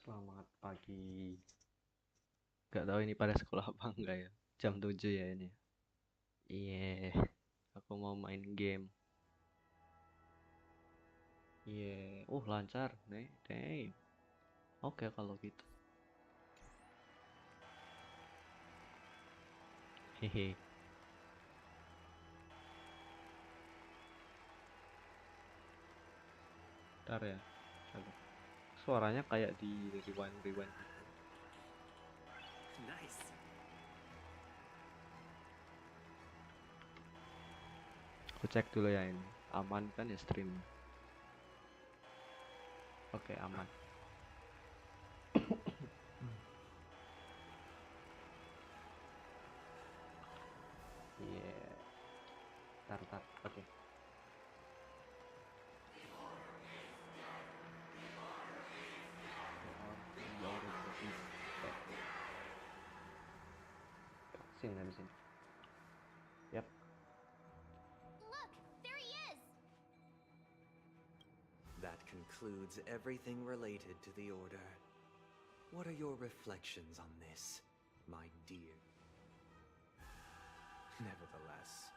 Selamat pagi. Gak tahu ini pada sekolah apa enggak ya. Jam 7 ya ini. Iya, aku mau main game. Iya, lancar nih. Damn. Oke kalau gitu. Hehe. Ntar ya. Coba. Suaranya kayak di rewind gitu. Nice. Aku cek dulu ya ini. Aman kan ya stream? Oke, aman. Iya. Tar. Oke. Sini dari sini. Yap. Look, there he is! That concludes everything related to the Order. What are your reflections on this, my dear? Nevertheless,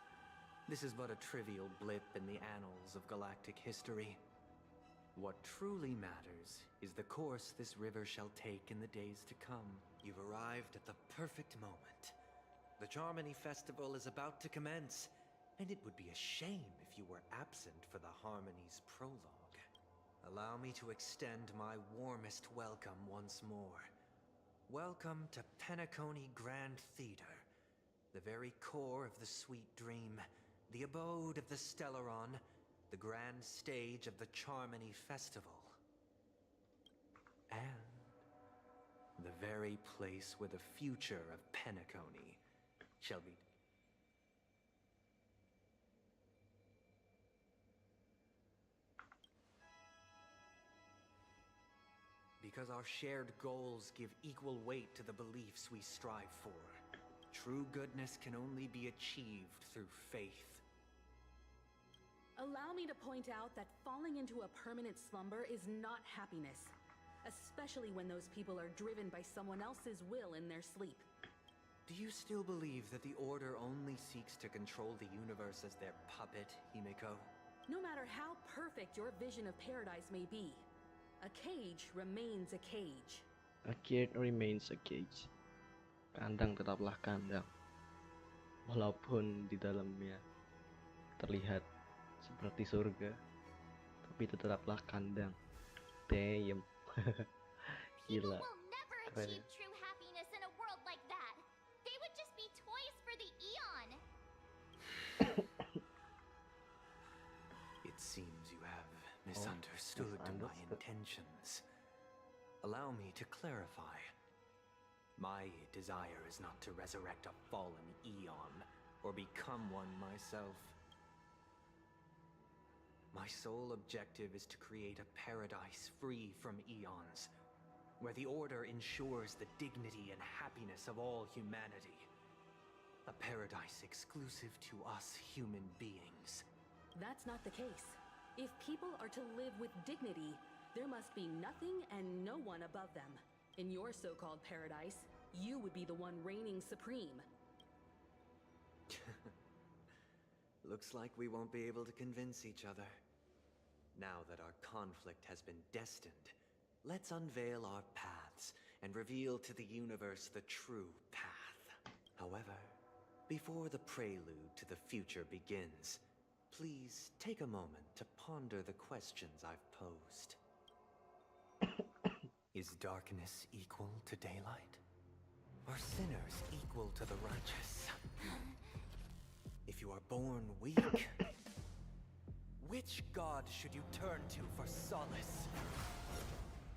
this is but a trivial blip in the annals of galactic history. What truly matters is the course this river shall take in the days to come. You've arrived at the perfect moment. The Charmony Festival is about to commence, and it would be a shame if you were absent for the Harmony's prologue. Allow me to extend my warmest welcome once more. Welcome to Penacony Grand Theater, the very core of the Sweet Dream, the abode of the Stellaron, the grand stage of the Charmony Festival, and the very place where the future of Penacony shall be. Because our shared goals give equal weight to the beliefs we strive for. True goodness can only be achieved through faith. Allow me to point out that falling into a permanent slumber is not happiness, especially when those people are driven by someone else's will in their sleep. Do you still believe that the Order only seeks to control the universe as their puppet, Himiko? No matter how perfect your vision of paradise may be, a cage remains a cage. A cage remains a cage. Kandang tetaplah kandang. Walaupun di dalamnya terlihat seperti surga, tapi tetaplah kandang. Damn. People Gila. will never Keren. achieve true happiness in a world like that. They would just be toys for the Eon. It seems you have misunderstood my misunderstood. intentions. Allow me to clarify. My desire is not to resurrect a fallen Eon, or become one myself. My sole objective is to create a paradise free from Eons, where the Order ensures the dignity and happiness of all humanity. A paradise exclusive to us human beings. That's not the case. If people are to live with dignity, there must be nothing and no one above them. In your so-called paradise, you would be the one reigning supreme. Looks like we won't be able to convince each other. Now that our conflict has been destined, let's unveil our paths and reveal to the universe the true path. However, before the prelude to the future begins, please take a moment to ponder the questions I've posed. Is darkness equal to daylight? Are sinners equal to the righteous? If you are born weak, which god should you turn to for solace?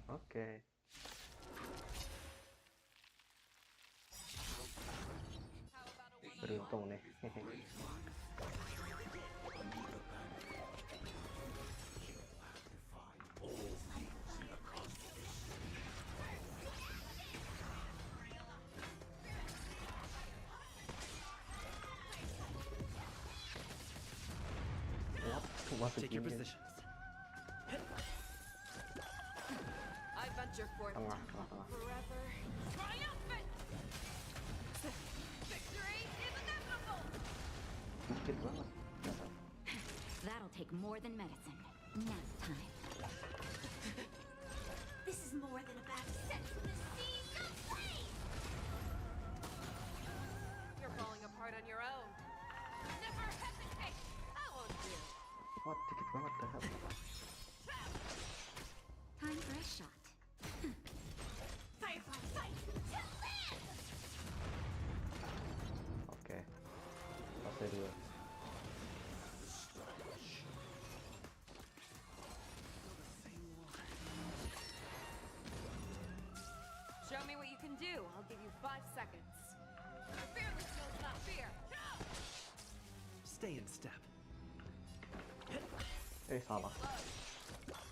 Oke. Beruntung nih. Take your positions. I've been venture forth Tengah, to tengah, hunt tengah. forever. Triumphant! Victory is inevitable! Dikit banget. That'll take more than medicine. Nap time. This is more than a battle. Set to the seas ablaze! You're falling apart on your own. Never hesitate! I won't do. Wah, dikit banget dah. Time for a shot. Fight, fight, fight! To live! Oke. Fase 2. Show me what you can do. I'll give you 5 seconds. Fearless knows not fear. Stay in step. Salah.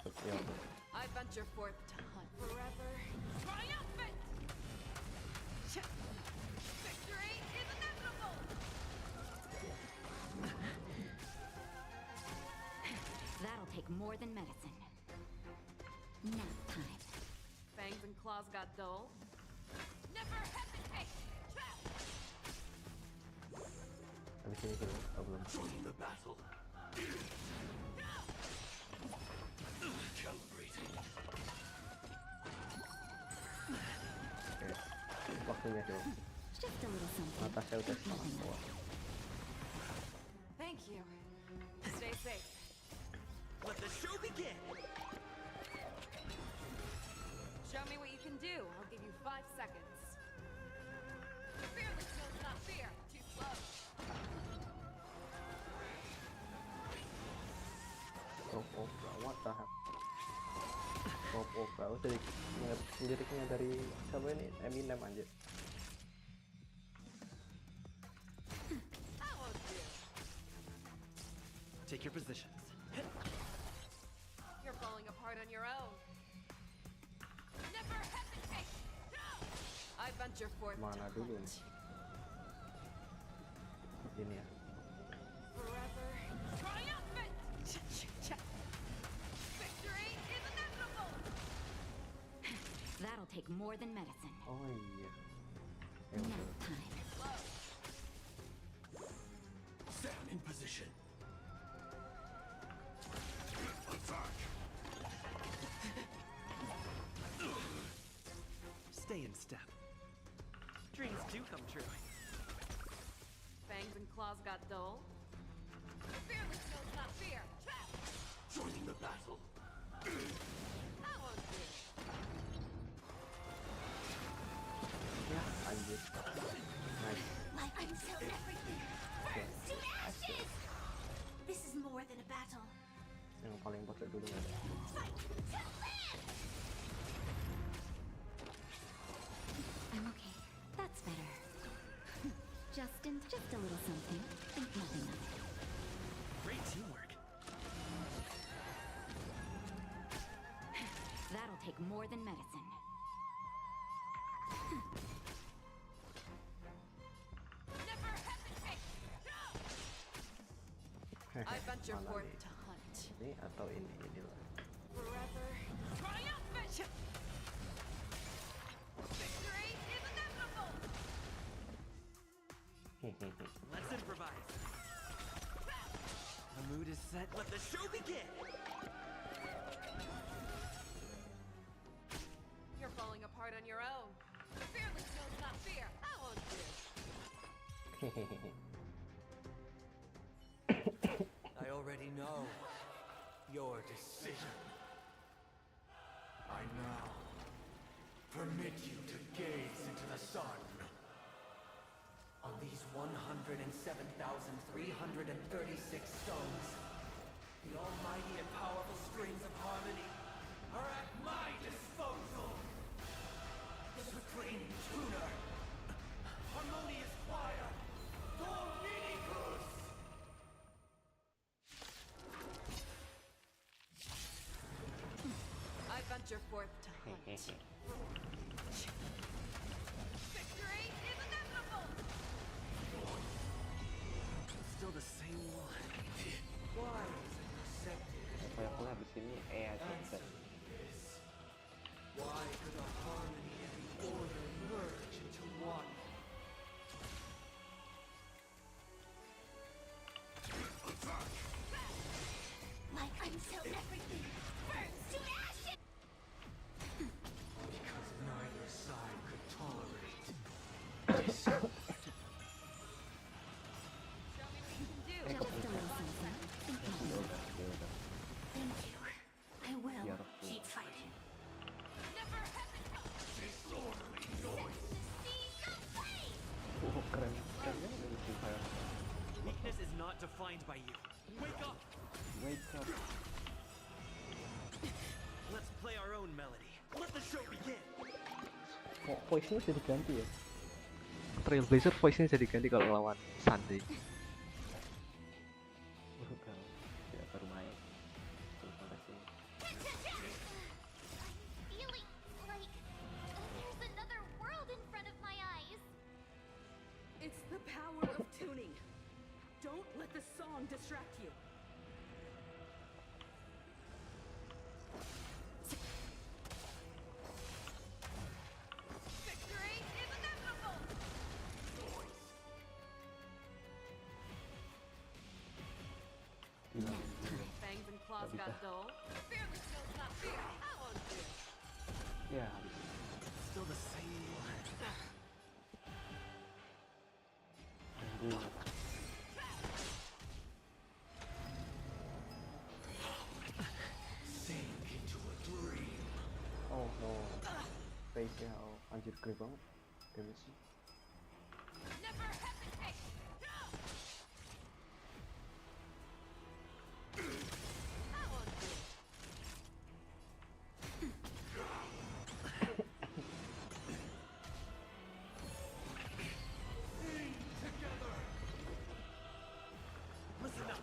Kecil. I venture forth to hunt forever. Triumphant! Victory is inevitable! That'll take more than medicine. Nap time. Fangs and claws got dull. Never hesitate! Habis ini dulu. Oh, belum. Join the battle. Calibrating. Oke. Waktunya dulu. Just a little something. Natasha udah setengah bawah. Thank you. Stay safe. Let the show begin. Show me what you can do. I'll give you 5 seconds. Fearless knows not fear. Too slow. Opera, what the heck? Opera, udah ingat liriknya dari siapa ini? Eminem aja. I won't do. Take your positions. You're falling apart on your own. Never hesitate. I venture forth Mana to dulu hunt. nih? Ini ya. Forever triumphant. Victory is inevitable. That'll take more than medicine. Oh iya. Ya, Nap betul. time. Stand in position. Attack. Stay in step. Dreams do come true. Fangs and claws got dull. Fearless knows not fear. Joining the battle. I won't do. Ya, anjir. Nice. Like until everything burns to ashes! This is more than a battle. Yang paling pojok dulu ya. Fight to live! I'm okay. That's better. Just a little something. Think nothing of it. Great teamwork. That'll take more than medicine. Never hesitate. I venture Mana forth nih? to hunt. Ini atau ini lah. Forever triumphant. Victory is inevitable. Let's improvise. The mood is set. Let the show begin. You're falling apart on your own. Fearless knows not fear. I won't do. I already know your decision. I now permit you to gaze into the sun. On these 107,336 stones, the almighty and powerful strings of harmony are at my disposal. The supreme tuner, harmonious choir, Dominicus. I venture forth to hunt. Victory is inevitable. Still the same one. Why is it accepted? Kayak aku habis ini aja. Why defined by you. Wake up! Wake up. Let's play our own melody. Let the show begin. Kok voice-nya bisa diganti ya? Trailblazer voice-nya jadi ganti kalau lawan Sunday. Baru tahu. Ya baru main. Terus sampai sini. Feeling like there's another world in front of my eyes. It's the power of tuning. Don't let the song distract you. Victory is inevitable. Fangs and claws Bisa. got dull. Fearless knows not fear. I won't do it. Ya habis. Still the same one. Tunggu. Sink into a dream. Oh no. Face-nya anjir gede banget. Damage-nya. Never hesitate. I won't do it. Listen up.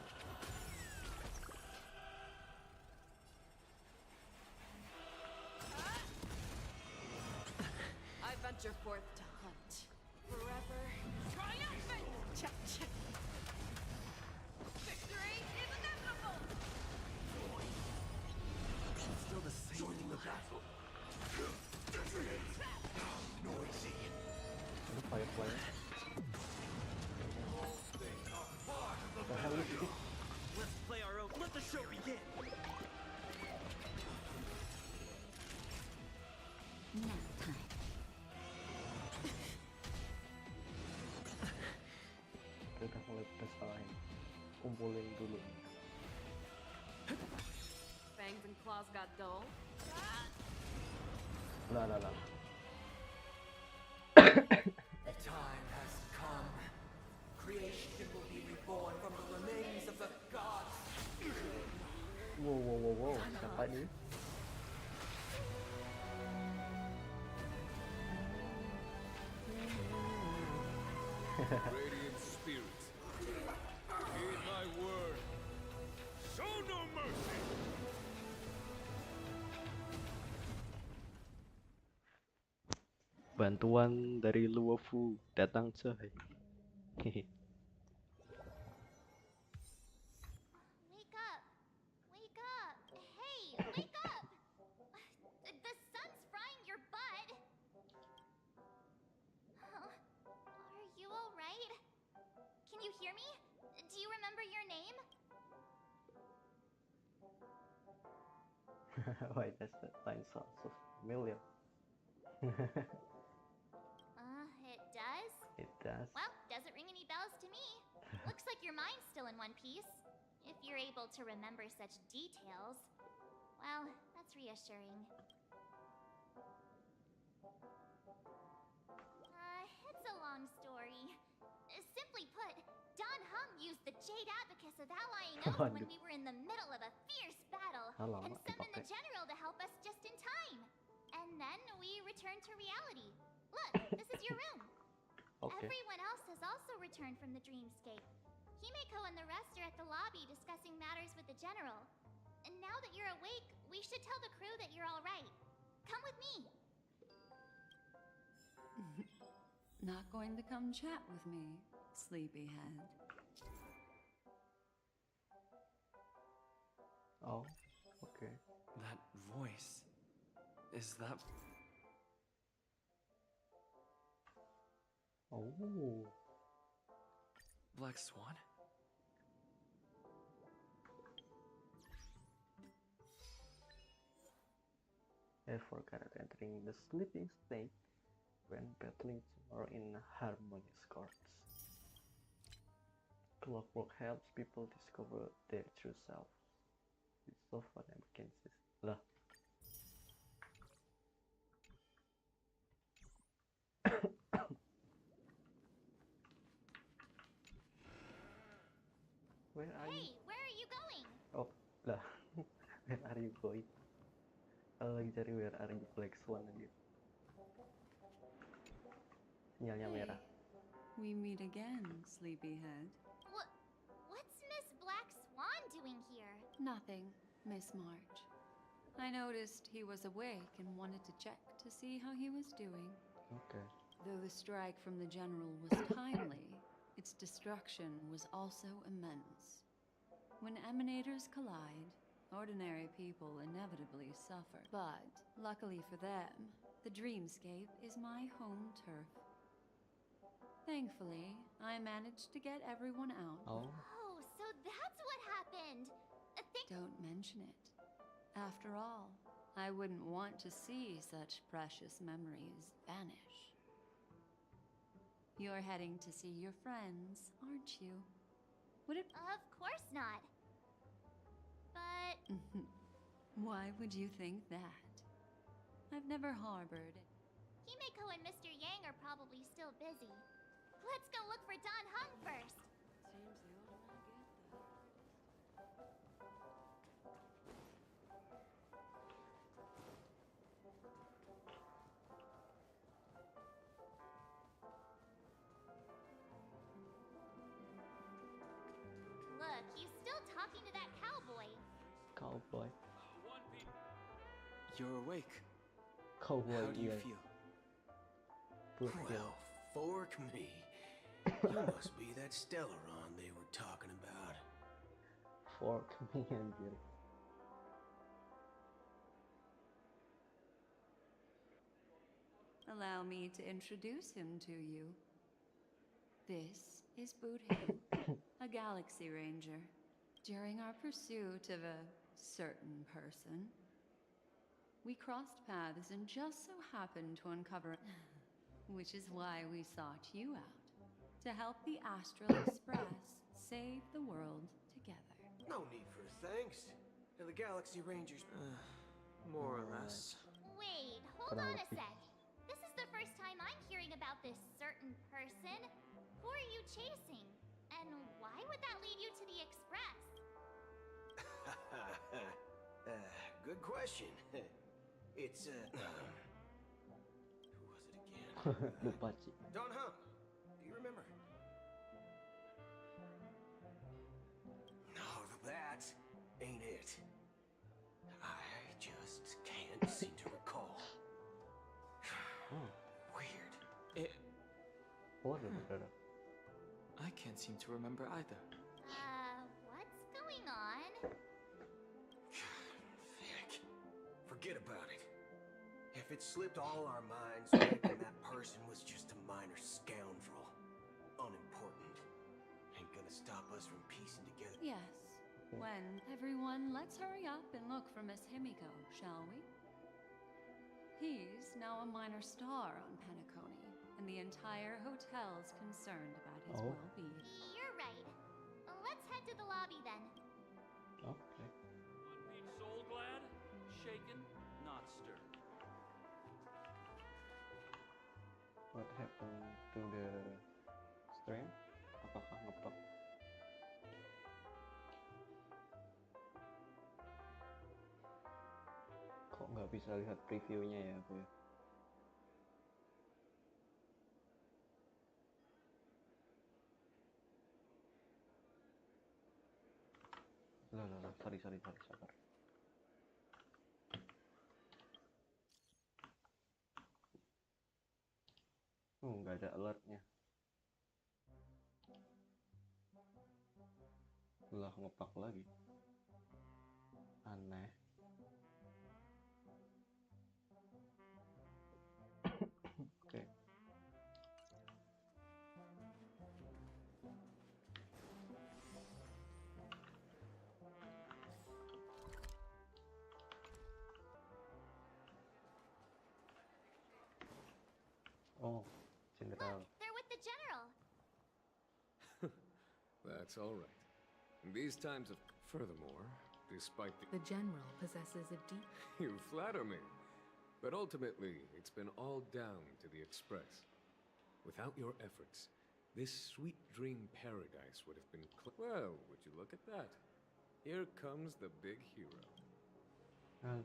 I venture forth to hunt. Forever. Triumphant. Check, check. Victory is inevitable. Still the same. Joining the battle. Noisy. Itu Firefly. The hell is this? Let's play our own. Let the show begin. Nap time. Kita udah mulai bersaing. Kumpulin dulu. Fangs and claws got dull. Lah lah lah. The time has come. Creation will be reborn from the remains of the gods. Wow wow wow wow. Siapa ini? Radiant spirits, heed my word. Show no mercy. Bantuan dari Luofu datang coy. Hehe. Wake up. Wake up. Hey, wake up. The sun's frying your butt. Are you all right? Can you hear me? Do you remember your name? Why does that line sound so familiar? It does? It does. Well, doesn't ring any bells to me. Looks like your mind's still in one piece. If you're able to remember such details, well, that's reassuring. It's a long story. Simply put, Don Hum used the Jade Abacus of allying over when we were in the middle of a fierce battle and Alamak, summoned the dipakai. general to help us just in time. And then we returned to reality. Look, this is your room. Oke. Everyone else has also returned from the dreamscape. Himeko and the rest are at the lobby discussing matters with the general. And now that you're awake, we should tell the crew that you're all right. Come with me. Not going to come chat with me, sleepyhead. Oh, oke. That voice. Is that... Oh, Black Swan? I forgot entering the sleeping state when battling tomorrow in harmonious chords. Clockwork helps people discover their true self. It's so fun and Kansas. Lah. Where you boy? Lagi cari where are you Black Swan aja. Sinyalnya merah. We meet again, sleepyhead. What's Miss Black Swan doing here? Nothing, Miss March. I noticed he was awake and wanted to check to see how he was doing. Okay. Though the strike from the general was timely, its destruction was also immense. When emanators collide, ordinary people inevitably suffer. But, luckily for them, the dreamscape is my home turf. Thankfully, I managed to get everyone out. Oh, Oh, so that's what happened. Don't mention it. After all, I wouldn't want to see such precious memories vanish. You're heading to see your friends, aren't you? Would it... Of course not. But Why would you think that? I've never harbored... Himeko and Mr. Yang are probably still busy. Let's go look for Don Hung first. Seems the older I get, the... Look, he's still talking to that cowboy. cowboy. One piece. You're awake. Cowboy, How do you iya. feel? Burger. Well, fork me. You must be that Stellaron they were talking about. Fork me anjir. Allow me to introduce him to you. This is Budhe, a galaxy ranger. During our pursuit of a certain person, we crossed paths and just so happened to uncover, which is why we sought you out, to help the Astral Express save the world together. No need for thanks. And the Galaxy Rangers. More or less. Wait, hold on a Kurang lebih. sec. This is the first time I'm hearing about this certain person. Who are you chasing? And why would that lead you to the Express? Good question. It's, who was it again? Lupa Ci. Don Hum. Do you remember? No, that ain't it. I just can't seem to recall. Oh, Weird. waduh, berdarah. I can't seem to remember either. What's going on? Vic, forget about it. If it slipped all our minds, maybe that person was just a minor scoundrel. Unimportant. Ain't gonna stop us from piecing together. Yes. When everyone, let's hurry up and look for Miss Himiko, shall we? He's now a minor star on Penacony, and the entire hotel's concerned about his Oh. well-being. You're right. Let's head to the lobby then. Okay. One piece soul glad, shaken, not stirred. What happened to the stream? Apakah ngepak? Kok nggak bisa lihat previewnya ya aku ya? Lah, sorry, sabar. Nggak ada alertnya. Lah, ngepak lagi. Aneh. Oke. Oh, Jenderal. Look, they're with the general. That's all right. In these times of... Furthermore, despite the... The general possesses a deep... You flatter me. But ultimately, it's been all down to the Express. Without your efforts, this sweet dream paradise would have been... Well, would you look at that? Here comes the big hero. Halo.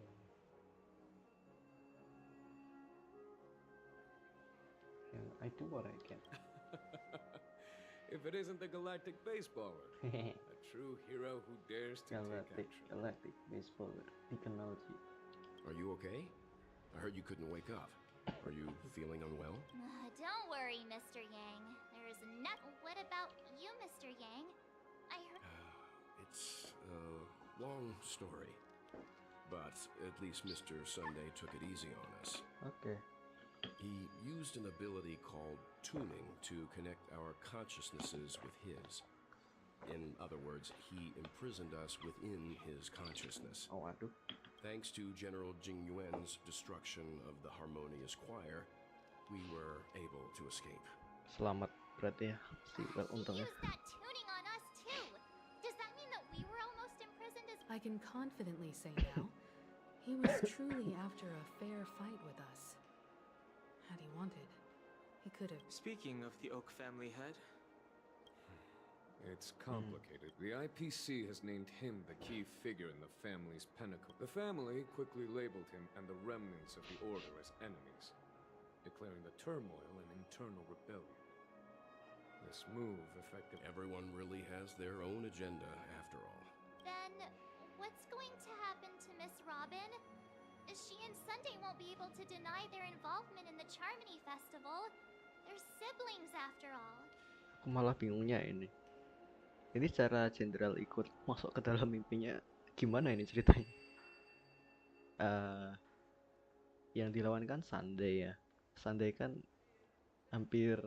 And I do what I can. If it isn't the galactic baseballer, a true hero who dares to take action. Galactic baseballer dikenal sih. Are you okay? I heard you couldn't wake up. Are you feeling unwell? Don't worry, Mr. Yang. There's nothing. What about you, Mr. Yang? I heard. It's a long story. But at least Mr. Sunday took it easy on us. Okay. He used an ability called tuning to connect our consciousnesses with his. In other words, he imprisoned us within his consciousness. Oh, aduh. Thanks to General Jing Yuan's destruction of the Harmonious Choir, we were able to escape. Selamat berarti ya. He Untungnya. used that tuning on us too. Does that mean that we were almost imprisoned as? I can confidently say now, he was truly after a fair fight with us. Had he wanted, he could have. Speaking of the Oak family head, It's complicated. The IPC has named him the key figure in the family's pinnacle. The family quickly labeled him and the remnants of the Order as enemies, declaring the turmoil an internal rebellion. This move affected Everyone really has their own agenda after all. Then what's going to happen to Miss Robin? She and Sunday won't be able to deny their involvement in the Charmony Festival. They're siblings after all. Aku malah bingungnya ini. Ini secara jenderal ikut masuk ke dalam mimpinya gimana ini ceritanya? Yang dilawan kan Sunday ya. Sunday kan hampir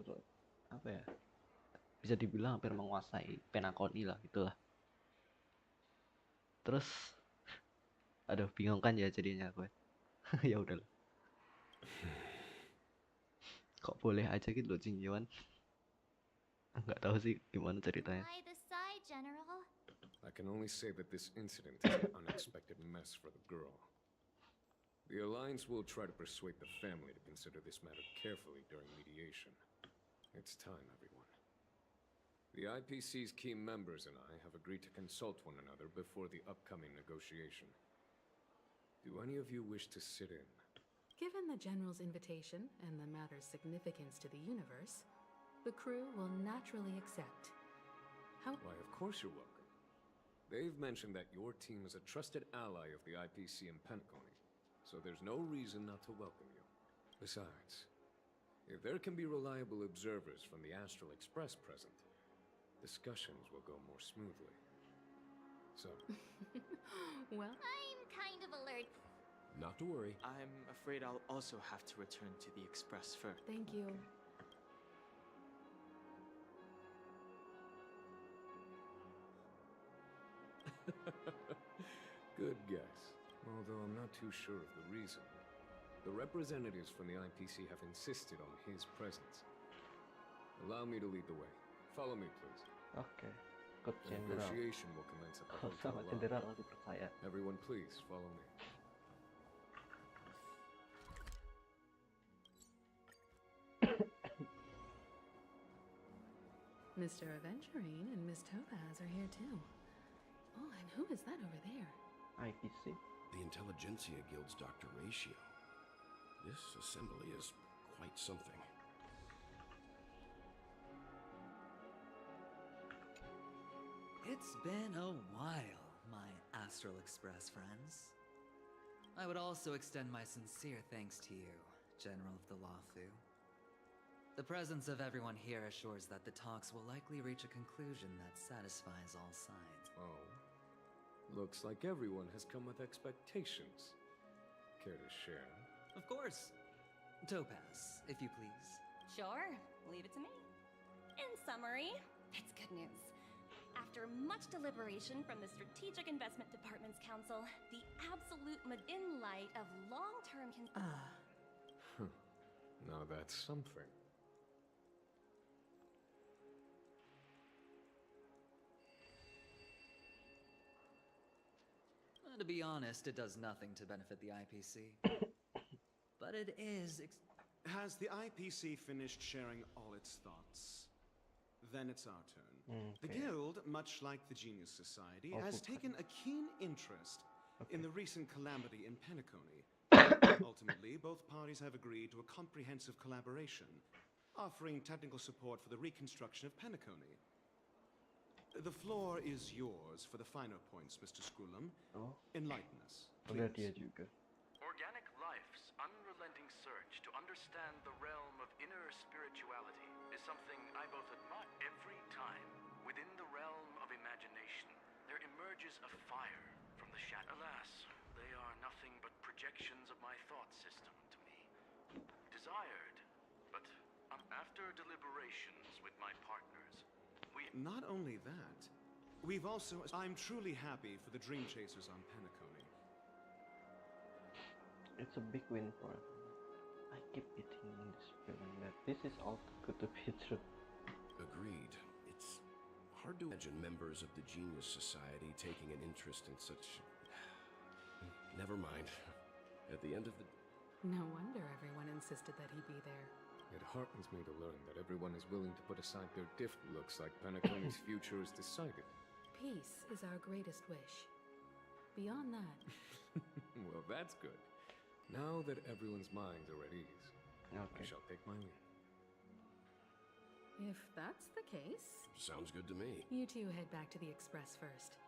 apa ya? Bisa dibilang hampir menguasai Penacony lah gitulah. Terus aduh bingung kan ya jadinya gue. Ya udahlah. Kok boleh aja gitu loh Jing Yuan? Nggak tahu sih gimana ceritanya. By the side, General. I can only say that this incident is an unexpected mess for the girl. The Alliance will try to persuade the family to consider this matter carefully during mediation. It's time, everyone. The IPC's key members and I have agreed to consult one another before the upcoming negotiation. Do any of you wish to sit in? Given the General's invitation and the matter's significance to the universe, the crew will naturally accept. Why, of course you're welcome. They've mentioned that your team is a trusted ally of the IPC and Penacony, so there's no reason not to welcome you. Besides, if there can be reliable observers from the Astral Express present, discussions will go more smoothly. So, Well, I'm kind of alert. Not to worry. I'm afraid I'll also have to return to the Express first. thank you. good guess. Although I'm not too sure of the reason. The representatives from the IPC have insisted on his presence. Allow me to lead the way. Follow me, please. Oke. Ikut The jenderal. negotiation will commence at the Kalau hotel sama lobby. jenderal aku percaya. Everyone, please follow me. Mr. Aventurine and Miss Topaz are here too. Oh, and who is that over there? IPC. The Intelligentsia Guild's Dr. Ratio. This assembly is quite something. It's been a while, my Astral Express friends. I would also extend my sincere thanks to you, General of the Lafu. The presence of everyone here assures that the talks will likely reach a conclusion that satisfies all sides. Oh. Looks like everyone has come with expectations. Care to share? Of course. Topaz, if you please. Sure, leave it to me. In summary, it's good news. After much deliberation from the Strategic Investment Department's Council, the absolute in light of long-term Now that's something. To be honest, it does nothing to benefit the IPC. But it is Has the IPC finished sharing all its thoughts? Then it's our turn. The Okay. Guild, much like the Genius Society, Oh, has bukan. taken a keen interest in the recent calamity in Penacony. Ultimately, both parties have agreed to a comprehensive collaboration, offering technical support for the reconstruction of Penacony. The floor is yours for the finer points, Mr. Scrollum. Oh, Enlighten us, udah please. dia juga. Organic life's unrelenting search to understand the realm of inner spirituality is something I both admire. Every time, within the realm of imagination, there emerges a fire from the shadow. Alas, they are nothing but projections of my thought system to me. Desired, but after deliberations with my partners, we... Not only that, we've also... I'm truly happy for the Dream Chasers on Penacony. It's a big win for us. I keep eating this feeling that this is all too good to be true. Agreed. It's hard to imagine members of the Genius Society taking an interest in such... Never mind. At the end of the... No wonder everyone insisted that he be there. It heartens me to learn that everyone is willing to put aside their different looks like Penacony's future is decided. Peace is our greatest wish. Beyond that... Well, that's good. Now that everyone's minds are at ease, I shall take my leave. If that's the case... Sounds good to me. You two head back to the Express first.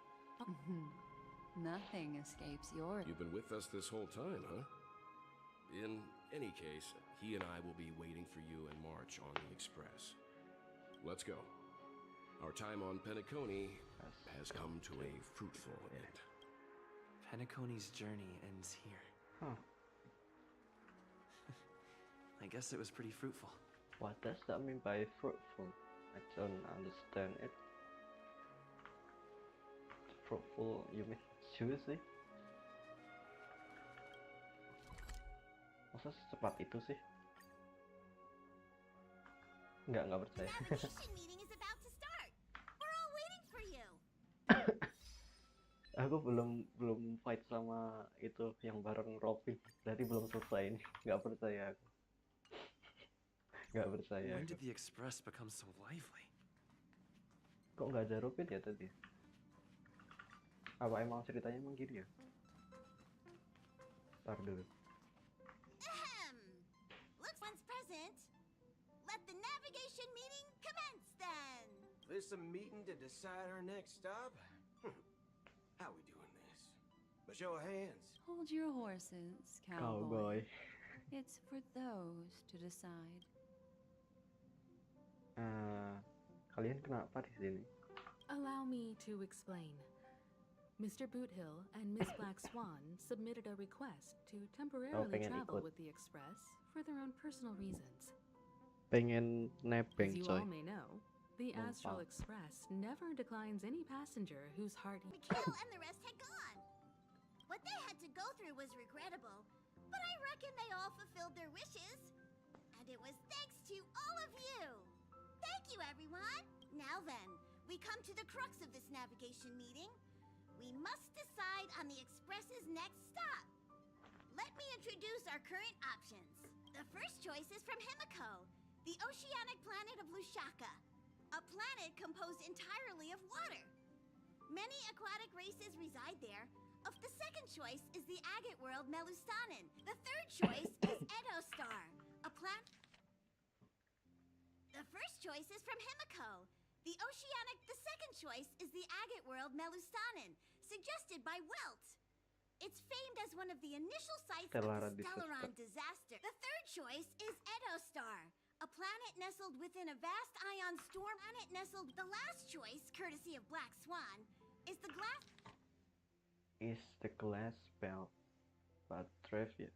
Nothing escapes your... You've been with us this whole time, huh? In any case, he and I will be waiting for you in March on the Express. Let's go. Our time on Penacony has come to a fruitful end. Penacony's journey ends here. Huh. I guess it was pretty fruitful. What does that mean by fruitful? I don't understand it. Fruitful, you mean juicy? Masa secepat itu sih? Nggak percaya. Navigation meeting is about to start. We're all waiting for you. Aku belum fight sama itu yang bareng Robin. Berarti belum selesai ini. Nggak percaya aku. Nggak percaya When aku. did the Express become so lively? Kok nggak ada Robin ya tadi? Apa emang ceritanya emang gini ya? Ntar dulu. Looks one's present. Let the navigation meeting commence then. This a meeting to decide our next stop? How we doing this? A show of hands. Hold your horses, Cowboy. It's for those to decide. Kalian kenapa di sini? Allow me to explain. Mr. Boothill and Miss Black Swan submitted a request to temporarily travel with the Express for their own personal reasons. Pengen nebeng, As you coy. all may know, the Astral Express never declines any passenger whose heart... Mikhail and the rest had gone. What they had to go through was regrettable, but I reckon they all fulfilled their wishes. And it was thanks to all of you. Thank you, everyone. Now then, we come to the crux of this navigation meeting. We must decide on the Express's next stop. Let me introduce our current options. The first choice is from Himiko, the oceanic planet of Usahakan, a planet composed entirely of water. Many aquatic races reside there. Of the second choice is the agate world Melustanen. The third choice is Edostar, a planet... The first choice is from Himiko, the second choice is the agate world Melustanen, suggested by Welt. It's famed as one of the initial sites of the Stellaron disaster. The third choice is Edostar, a planet nestled within a vast ion storm. The last choice, courtesy of Black Swan, is the glass belt, but trivia.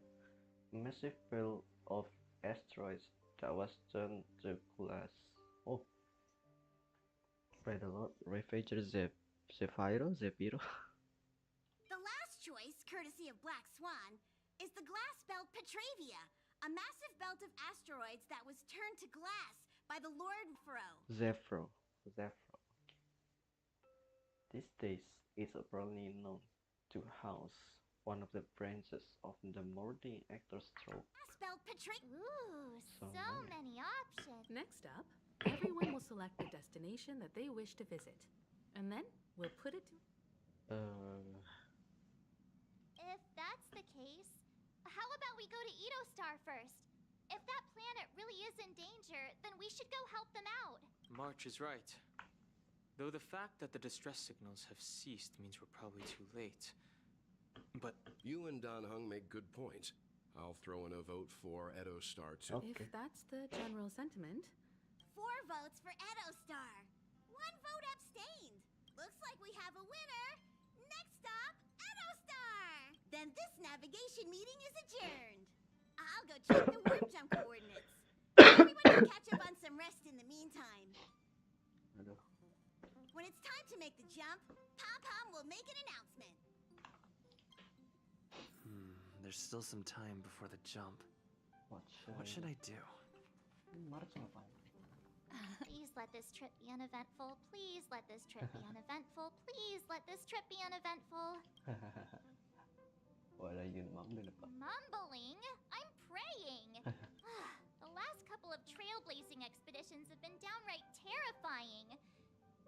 A massive belt of asteroids that was turned to glass. Oh. By the Lord Ravager Zephyro? The last choice, courtesy of Black Swan, is the glass belt Petravia, a massive belt of asteroids that was turned to glass by the Lord Zephyro. These days, it's apparently known to house one of the branches of the morning actor stroke. Ooh, so many options. Next up, everyone will select the destination that they wish to visit. And then we'll put it to... the case, how about we go to Edo Star first? If that planet really is in danger, then we should go help them out. March is right. Though the fact that the distress signals have ceased means we're probably too late. But You and Danhung make good points. I'll throw in a vote for Edo Star too. If that's the general sentiment. 4 votes for Edo Star. 1 vote abstained. Looks like we have a winner. Next stop, Edo Star. Then this navigation meeting is adjourned. I'll go check the warp jump coordinates. Everyone can catch up on some rest in the meantime. Aduh. When it's time to make the jump, Pom-Pom will make an announcement. there's still some time before the jump. What should I do? March ngapain? Please let this trip be uneventful. Please let this trip be uneventful. Please let this trip be uneventful. What are you mumbling about? Mumbling? I'm praying. The last couple of trailblazing expeditions have been downright terrifying.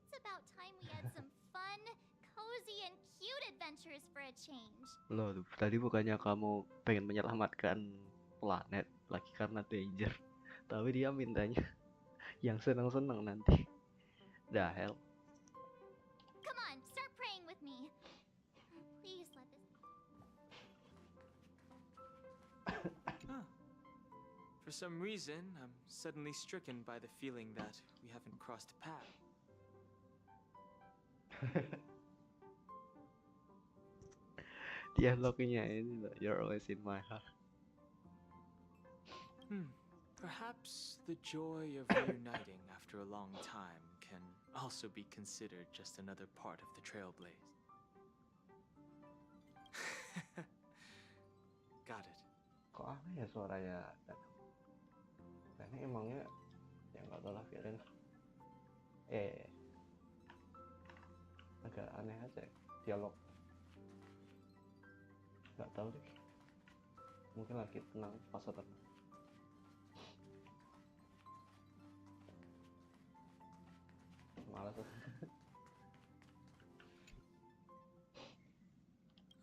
It's about time we had some fun, cozy, and cute adventures for a change. Loh, tadi bukannya kamu pengen menyelamatkan planet lagi karena danger, tapi dia mintanya yang senang-senang nanti. The hell? Come on, start praying with me. Please let this... For some reason, I'm suddenly stricken by the feeling that we haven't crossed paths. Dialognya ini loh, you're always in my heart. Perhaps the joy of reuniting after a long time can also be considered just another part of the trailblaze. Got it. Kok aneh ya suaranya Danhung? Kayaknya emangnya ya nggak tahu lah feeling. Agak aneh aja dialog. Nggak tahu deh. Mungkin lagi tenang, fase tenang. Malas.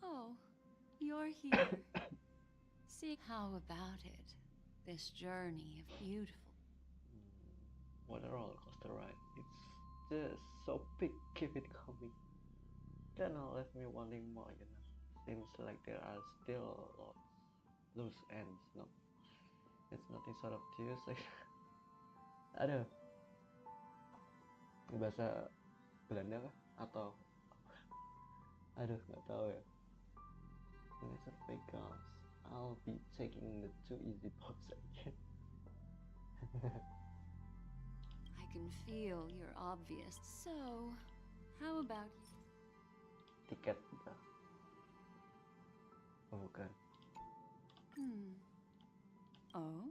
Oh, you're here. See, how about it? This journey of beautiful. What a roller coaster ride. It's just so big, keep it coming. Then it left me wanting more, you know. Seems like there are still loose ends, no? It's nothing sort of tears like aduh. Ini bahasa Belanda kah? Atau aduh nggak tahu ya. Ini because I'll be taking the too easy box again. I can feel your obvious. So, how about Tiket udah. Oh, bukan. Oh?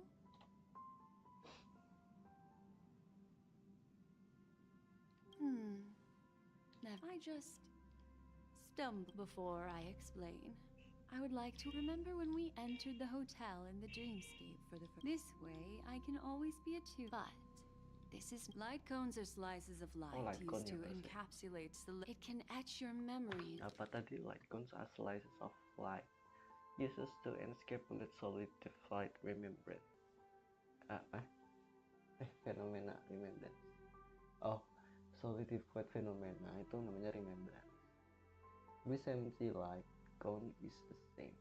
Never. I just stumble before I explain. I would like to remember when we entered the hotel in the dreamscape for the first. This way, I can always be a two. But this is light cones or slices of light light cone used to ya pasti. encapsulate the. It can etch your memories. Apa tadi light cones are slices of light uses to encapsulate solidified remembrance. Fenomena remembrance. Oh, solidified phenomena itu namanya remembrance. This empty light cone is the same.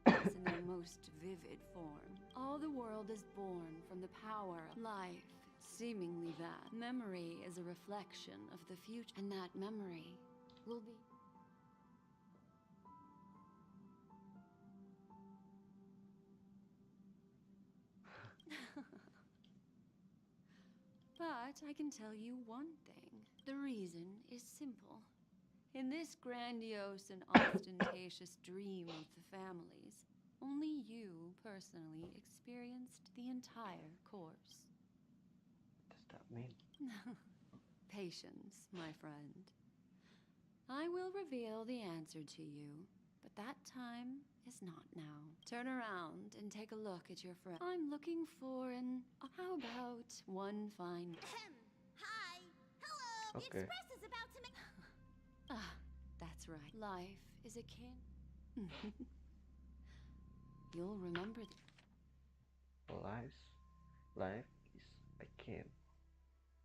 It's in their most vivid form. All the world is born from the power of life, seemingly that. Memory is a reflection of the future, and that memory will be. But I can tell you one thing. The reason is simple. In this grandiose and ostentatious dream of the families, only you personally experienced the entire course. What does that mean? Patience, my friend. I will reveal the answer to you, but that time is not now. Turn around and take a look at your friend. I'm looking for an... How about one fine... Hi. Hello. Okay. The Express is about to make... That's right. Life is akin. You'll remember Life is akin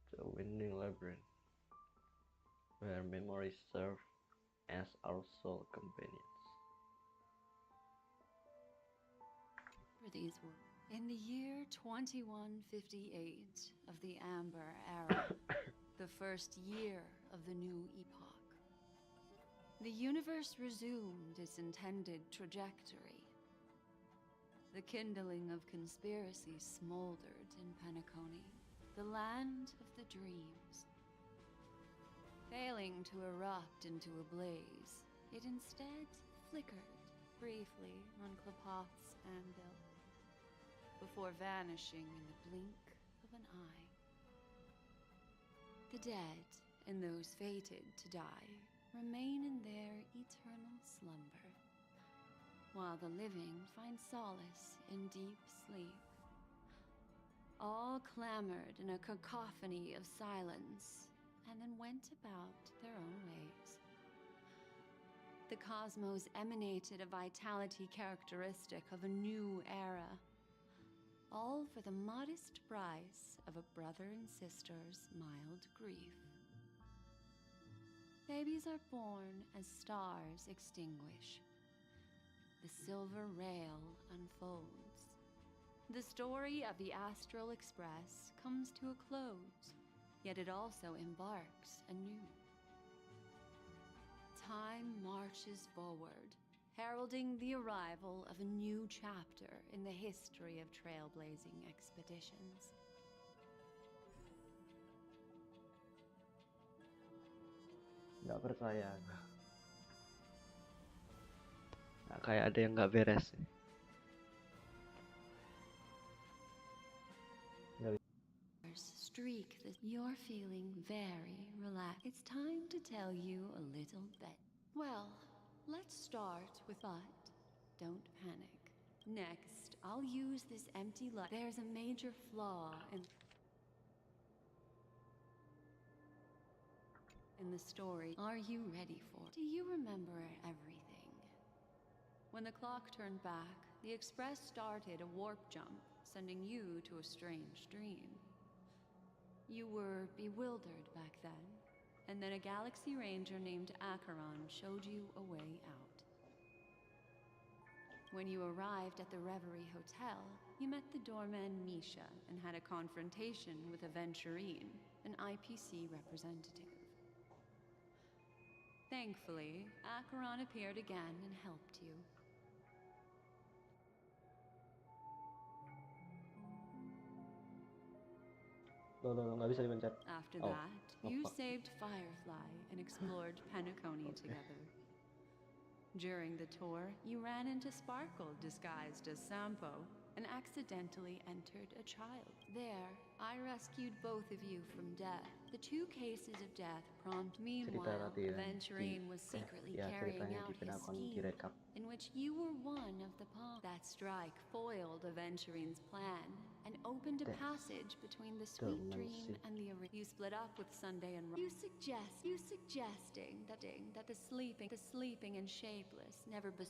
to a winding labyrinth where memories serve as our soul companions. these words. In the year 2158 of the Amber Era, the first year of the new epoch, the universe resumed its intended trajectory. The kindling of conspiracy smoldered in Penacony, the land of the dreams. Failing to erupt into a blaze, it instead flickered briefly on Klapoth's anvil, before vanishing in the blink of an eye. The dead and those fated to die remain in their eternal slumber, while the living find solace in deep sleep. All clamored in a cacophony of silence, and then went about their own ways. The cosmos emanated a vitality characteristic of a new era, all for the modest price of a brother and sister's mild grief. Babies are born as stars extinguish. The silver rail unfolds. The story of the Astral Express comes to a close, yet it also embarks anew. Time marches forward, heralding the arrival of a new chapter in the history of trailblazing expeditions. Nggak percaya. Nah, kayak ada yang nggak beres. Streak this. You're feeling very relaxed. It's time to tell you a little bit. Well, let's start with but don't panic. Next, I'll use this empty light. There's a major flaw in the story. Are you ready for it? Do you remember everything? When the clock turned back, the Express started a warp jump, sending you to a strange dream. You were bewildered back then, and then a Galaxy Ranger named Acheron showed you a way out. When you arrived at the Reverie Hotel, you met the doorman Misha and had a confrontation with Aventurine, an IPC representative. Thankfully, Acheron appeared again and helped you. Nggak bisa dipencet. After that, you saved Firefly and explored Penacony together. During the tour, you ran into Sparkle disguised as Sampo and accidentally entered a child. There, I rescued both of you from death. The two cases of death prompt. Meanwhile, Aventurine was secretly carrying out his scheme, in which you were one of the pawns. That strike foiled Aventurine's plan and opened a passage between the sweet dream and the original. You split up with Sunday and you suggesting that the sleeping and shapeless never